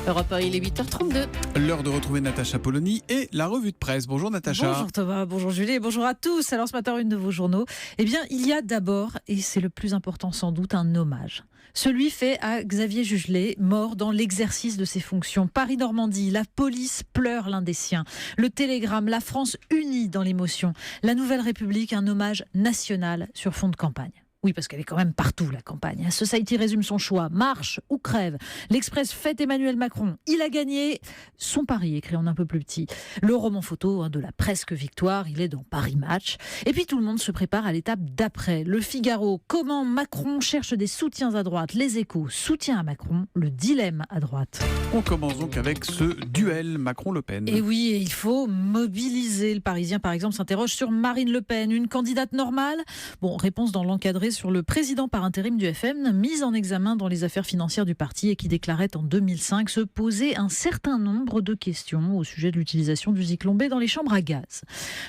Europe 1, il est 8h32. L'heure de retrouver Natacha Polony et la revue de presse. Bonjour Natacha. Bonjour Thomas, bonjour Julie et bonjour à tous. Alors ce matin, une de vos journaux. Eh bien, il y a d'abord, et c'est le plus important sans doute, un hommage. Celui fait à Xavier Jugelé, mort dans l'exercice de ses fonctions. Paris-Normandie, la police pleure l'un des siens. Le Télégramme, la France unie dans l'émotion. La Nouvelle République, un hommage national sur fond de campagne. Oui, parce qu'elle est quand même partout, la campagne. Society résume son choix. Marche ou crève. L'Express fête Emmanuel Macron. Il a gagné son pari, écrit en un peu plus petit. Le roman photo de la presque victoire, il est dans Paris Match. Et puis tout le monde se prépare à l'étape d'après. Le Figaro, comment Macron cherche des soutiens à droite. Les Échos, soutien à Macron. Le dilemme à droite. On commence donc avec ce duel Macron-Le Pen. Et oui, il faut mobiliser. Le Parisien, par exemple, s'interroge sur Marine Le Pen. Une candidate normale ? Bon, réponse dans l'encadré sur le président par intérim du FN, mis en examen dans les affaires financières du parti et qui déclarait en 2005 se poser un certain nombre de questions au sujet de l'utilisation du Zyklon B dans les chambres à gaz.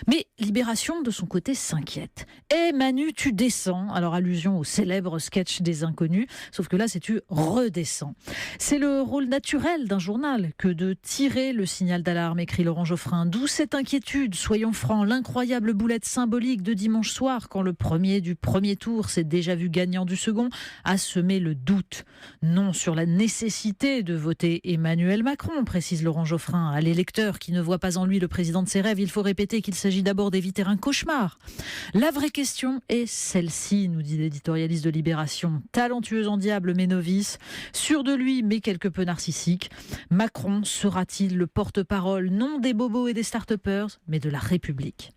Mais Libération, de son côté, s'inquiète. « Eh Manu, tu descends !» Alors allusion au célèbre sketch des Inconnus, sauf que là c'est tu redescends. C'est le rôle naturel d'un journal que de tirer le signal d'alarme, écrit Laurent Geoffrin. D'où cette inquiétude, soyons francs, l'incroyable boulette symbolique de dimanche soir, quand le premier du premier tour s'est déjà vu gagnant du second, a semé le doute. Non sur la nécessité de voter Emmanuel Macron, précise Laurent Geoffrin. À l'électeur qui ne voit pas en lui le président de ses rêves, il faut répéter qu'il s'agit d'abord d'éviter un cauchemar. La vraie question est celle-ci, nous dit l'éditorialiste de Libération. Talentueux en diable mais novice, sûr de lui mais quelque peu narcissique, Macron sera-t-il le porte-parole non des bobos et des start-upers, mais de la République ?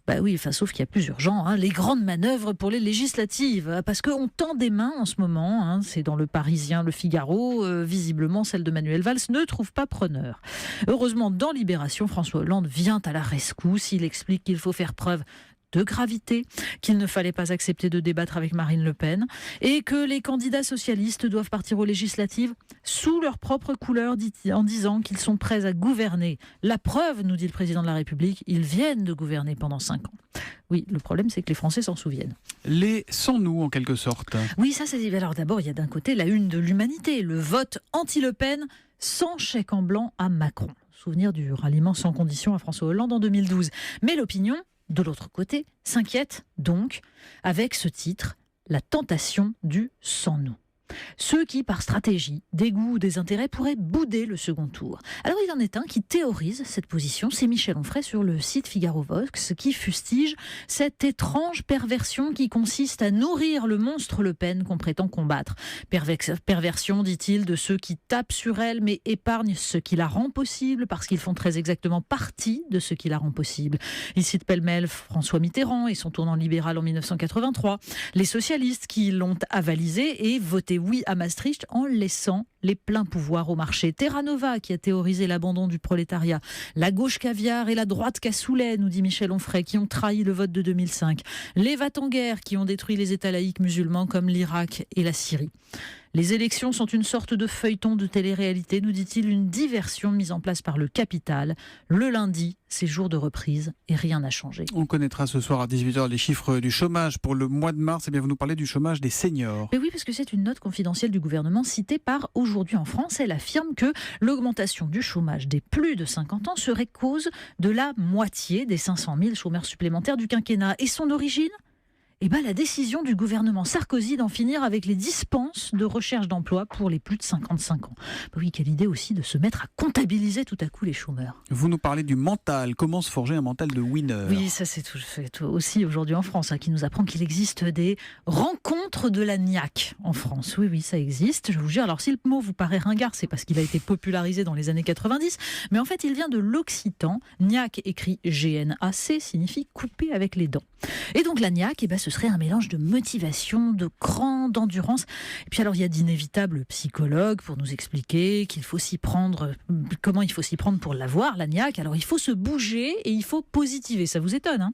Bah oui, enfin, sauf qu'il y a plus urgent, les grandes manœuvres pour les législatives, parce qu'on tend des mains en ce moment, c'est dans le Parisien, le Figaro, visiblement celle de Manuel Valls ne trouve pas preneur. Heureusement, dans Libération, François Hollande vient à la rescousse, il explique qu'il faut faire preuve de gravité, qu'il ne fallait pas accepter de débattre avec Marine Le Pen et que les candidats socialistes doivent partir aux législatives sous leur propre couleur en disant qu'ils sont prêts à gouverner. La preuve, nous dit le président de la République, ils viennent de gouverner pendant 5 ans. Oui, le problème c'est que les Français s'en souviennent. Les sans-nous en quelque sorte. Oui, ça c'est... Alors d'abord, il y a d'un côté la une de l'Humanité, le vote anti-Le Pen sans chèque en blanc à Macron. Souvenir du ralliement sans condition à François Hollande en 2012. Mais l'opinion, de l'autre côté, s'inquiète donc avec ce titre, la tentation du sans-nous. Ceux qui, par stratégie, dégoût ou des intérêts, pourraient bouder le second tour. Alors il en est un qui théorise cette position, c'est Michel Onfray sur le site Figaro Vox, qui fustige cette étrange perversion qui consiste à nourrir le monstre Le Pen qu'on prétend combattre. Perversion, dit-il, de ceux qui tapent sur elle mais épargnent ce qui la rend possible, parce qu'ils font très exactement partie de ce qui la rend possible. Il cite pêle-mêle François Mitterrand et son tournant libéral en 1983, les socialistes qui l'ont avalisé et voté oui à Maastricht en laissant les pleins pouvoirs au marché. Terra Nova qui a théorisé l'abandon du prolétariat. La gauche caviar et la droite cassoulet, nous dit Michel Onfray, qui ont trahi le vote de 2005. Les va-t-en-guerre qui ont détruit les États laïcs musulmans comme l'Irak et la Syrie. Les élections sont une sorte de feuilleton de télé-réalité, nous dit-il, une diversion mise en place par le capital. Le lundi, c'est jour de reprise et rien n'a changé. On connaîtra ce soir à 18h les chiffres du chômage pour le mois de mars. Eh bien, vous nous parlez du chômage des seniors. Mais oui, parce que c'est une note confidentielle du gouvernement citée par Aujourd'hui en France. Elle affirme que l'augmentation du chômage des plus de 50 ans serait cause de la moitié des 500 000 chômeurs supplémentaires du quinquennat. Et son origine ? La décision du gouvernement Sarkozy d'en finir avec les dispenses de recherche d'emploi pour les plus de 55 ans. Oui, quelle idée aussi de se mettre à comptabiliser tout à coup les chômeurs. Vous nous parlez du mental, comment se forger un mental de winner. Oui, ça c'est tout aussi aujourd'hui en France, qui nous apprend qu'il existe des rencontres de la niaque en France. Oui, ça existe, je vous jure. Alors si le mot vous paraît ringard, c'est parce qu'il a été popularisé dans les années 90, mais en fait il vient de l'occitan. Niaque, écrit G-N-A-C, signifie couper avec les dents. Et donc la niaque, ce serait un mélange de motivation, de cran, d'endurance. Et puis alors il y a d'inévitables psychologues pour nous expliquer qu'il faut s'y prendre, comment il faut s'y prendre pour l'avoir, la niaque. Alors il faut se bouger et il faut positiver. Ça vous étonne,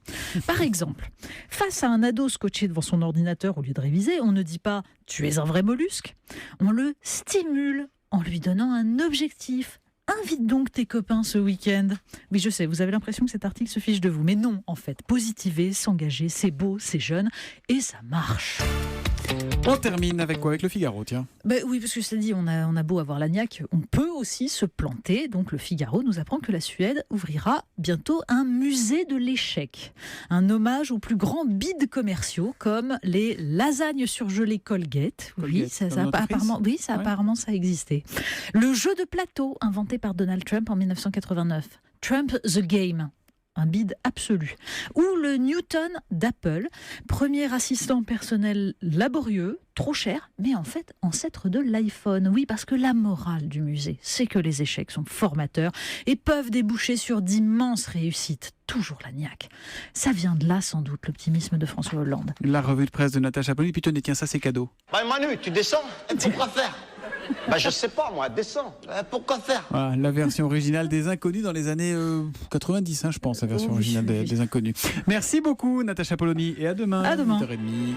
Par exemple, face à un ado scotché devant son ordinateur au lieu de réviser, on ne dit pas « tu es un vrai mollusque ». On le stimule en lui donnant un objectif. Invite donc tes copains ce week-end. Oui, je sais, vous avez l'impression que cet article se fiche de vous. Mais non, en fait, positiver, s'engager, c'est beau, c'est jeune et ça marche. On termine avec quoi? Avec le Figaro, tiens. Oui, parce que je t'ai dit, on a beau avoir la niaque, on peut aussi se planter. Donc le Figaro nous apprend que la Suède ouvrira bientôt un musée de l'échec. Un hommage aux plus grands bides commerciaux comme les lasagnes surgelées Colgate. Oui, apparemment ça existait. Le jeu de plateau inventé par Donald Trump en 1989. Trump the Game. Un bide absolu. Ou le Newton d'Apple, premier assistant personnel laborieux, trop cher, mais en fait ancêtre de l'iPhone. Oui, parce que la morale du musée, c'est que les échecs sont formateurs et peuvent déboucher sur d'immenses réussites. Toujours la niaque. Ça vient de là, sans doute, l'optimisme de François Hollande. La revue de presse de Natacha Polony. Puis tenez, tiens, ça c'est cadeau. Manu, tu descends? Pourquoi faire? Je sais pas, moi, descends. Pourquoi faire? Voilà, la version originale des Inconnus dans les années 90, je pense, la version originale des Inconnus. Merci beaucoup, Natacha Polony, et à demain. À demain. 8h30.